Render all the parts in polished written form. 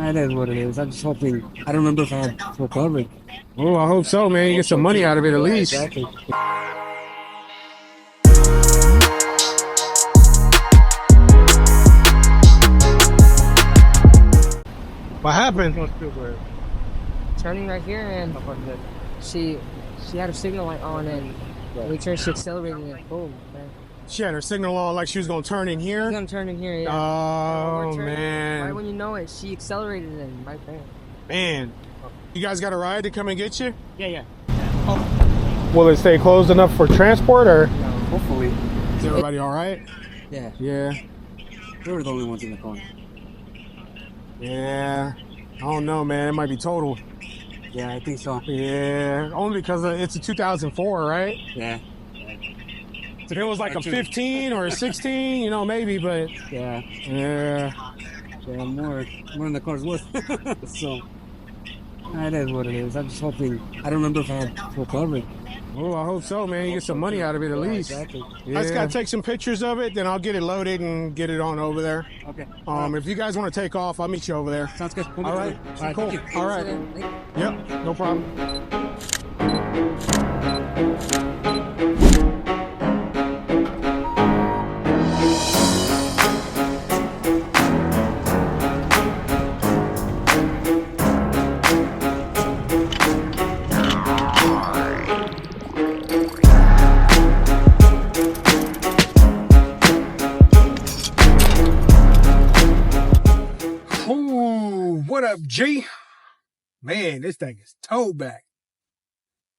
It is what it is. I'm just hoping. I don't remember if I had full coverage. Oh, I hope so, man. You get some money out of it at least. Exactly. What happened? Turning right here, and she had her signal light on, and we turned, she accelerated, and boom, man. She had her signal on like she was gonna turn in here. She's gonna turn in here, yeah. Oh man! Right when you know it, she accelerated and right there. Man, you guys got a ride to come and get you? Yeah. Oh. Will it stay closed enough for transport, or? No, hopefully. Is everybody all right? Yeah. Yeah. We were the only ones in the car. Yeah. I don't know, man. It might be total. Yeah, I think so. Yeah. Only because it's a 2004, right? Yeah. If it was like a 15 or a 16, you know, maybe, but Yeah. yeah. Yeah, more in the car's worth. So, it is what it is. I'm just hoping. I don't remember if I had full coverage. Oh, I hope so, man. You get some money out of it at least. Exactly. I just gotta take some pictures of it, then I'll get it loaded and get it on over there. Okay. If you guys want to take off, I'll meet you over there. Sounds good. All right. Cool. Thank you. All right. Yep. No problem. Ooh, what up, G? Man, this thing is towed back.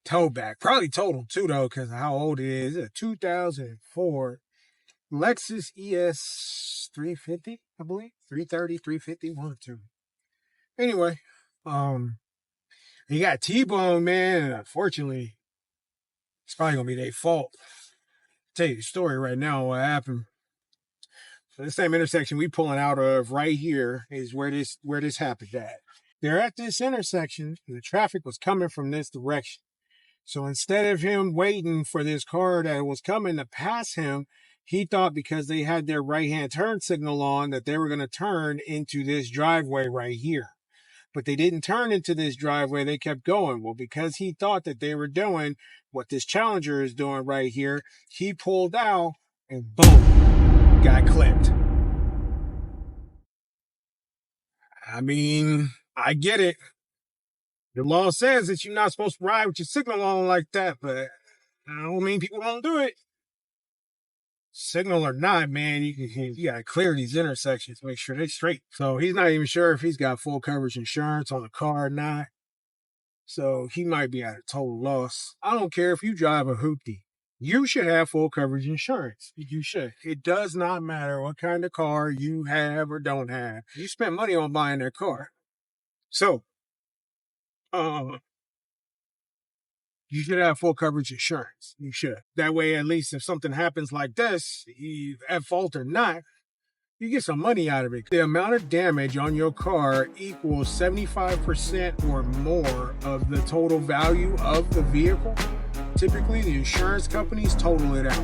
Towed back. Probably totaled too, though, because of how old it is. It's a 2004 Lexus ES 350, I believe. 330, 350, one or two. Anyway, you got T-Bone, man, and unfortunately, it's probably going to be their fault. I'll tell you the story right now, what happened. So the same intersection we pulling out of right here is where this happened at. They're at this intersection, and the traffic was coming from this direction. So instead of him waiting for this car that was coming to pass him, he thought because they had their right-hand turn signal on that they were going to turn into this driveway right here. But they didn't turn into this driveway. They kept going. Well, because he thought that they were doing what this Challenger is doing right here, he pulled out and boom, got clipped. I mean, I get it. The law says that you're not supposed to ride with your signal on like that, but I don't mean people don't do it. Signal or not, man, you gotta clear these intersections, make sure they're straight. So he's not even sure if he's got full coverage insurance on the car or not. So he might be at a total loss. I don't care if you drive a hoopty. You should have full coverage insurance. You should. It does not matter what kind of car you have or don't have. You spend money on buying that car. So, you should have full coverage insurance. You should. That way, at least if something happens like this, you at fault or not, you get some money out of it. The amount of damage on your car equals 75% or more of the total value of the vehicle. Typically, the insurance companies total it out.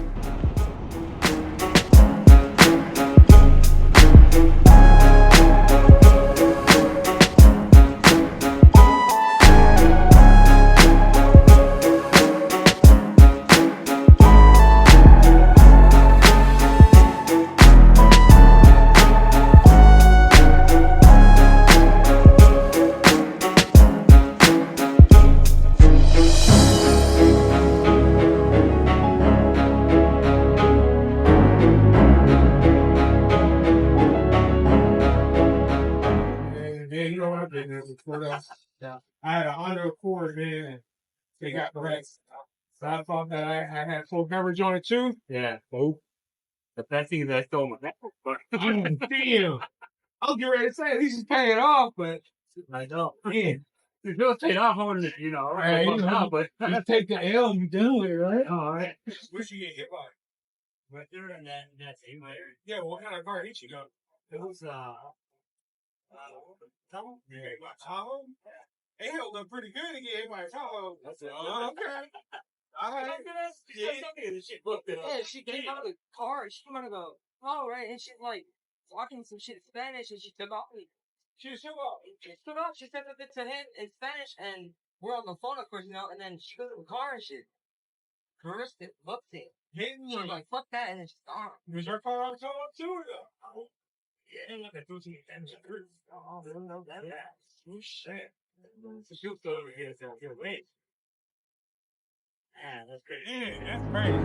Yeah. I had an Honda Accord, man, and they got wrecked. So I thought that I had full coverage on it too. Yeah. Oh. The best thing is that I stole my MacBook. Damn. I was getting ready to say, at least it's paying off, but I know. man, If it was paid off, I wouldn't, right, you know, but you take the L, you do it, right? all right. Where'd you get hit by? Right there in that same way. Yeah, what kind of car hit you, though? It was Tahoe? Yeah, by Tahoe? It held up pretty good to get hit by a Tahoe. That's it. Okay. All right. Yeah, she came out of the car. She came out of the oh right, and she's like talking some shit in Spanish, and she took off. She stood up. She said something to him in Spanish, and we're on the phone, of course, you know. And then she goes in the car and shit. Cursed it, looked it. She was like, "Fuck that," and then she's gone. Was your car on too? Yeah, look at those things. Oh, they don't know that. Oh shit. So she was still over here, so I wait. Man, that's crazy. Yeah, that's crazy.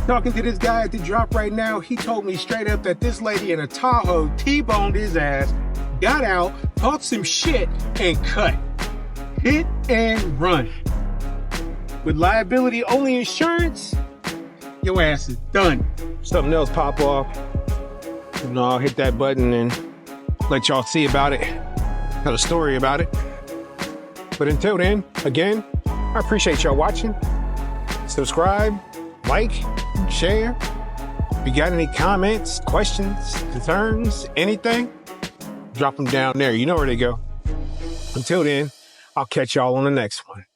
Talking to this guy at the drop right now, he told me straight up that this lady in a Tahoe T-boned his ass, got out, talked some shit, and cut. Hit and run. With liability only insurance, your ass is done. Something else pop off, and I'll hit that button and let y'all see about it. Tell a story about it. But until then, again, I appreciate y'all watching. Subscribe, like, share. If you got any comments, questions, concerns, anything, drop them down there. You know where they go. Until then, I'll catch y'all on the next one.